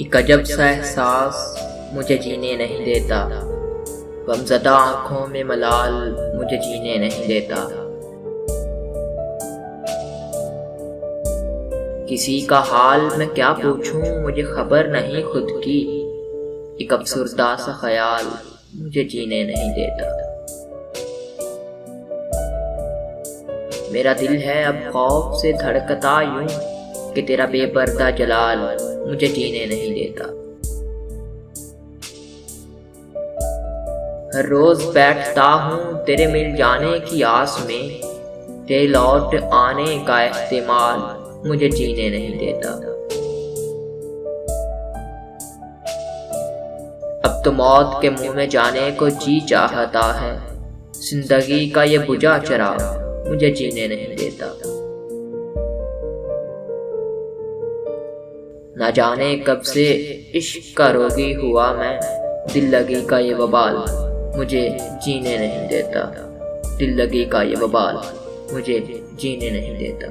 ایک عجب سا احساس مجھے جینے نہیں دیتا، غمزدہ آنکھوں میں ملال مجھے جینے نہیں دیتا۔ کسی کا حال میں کیا پوچھوں، مجھے خبر نہیں خود کی، ایک افسردہ سا خیال مجھے جینے نہیں دیتا۔ میرا دل ہے اب خوف سے دھڑکتا یوں کہ تیرا بے پردہ جلال مجھے جینے نہیں دیتا۔ ہر روز بیٹھتا ہوں تیرے مل جانے کی آس میں، تیرے لوٹ آنے کا احتمال مجھے جینے نہیں دیتا۔ اب تو موت کے منہ میں جانے کو جی چاہتا ہے، زندگی کا یہ بجھا چراغ مجھے جینے نہیں دیتا۔ نہ جانے کب سے عشق کا روگی ہوا میں، دل لگی کا یہ وبال مجھے جینے نہیں دیتا، دل لگی کا یہ وبال مجھے جینے نہیں دیتا۔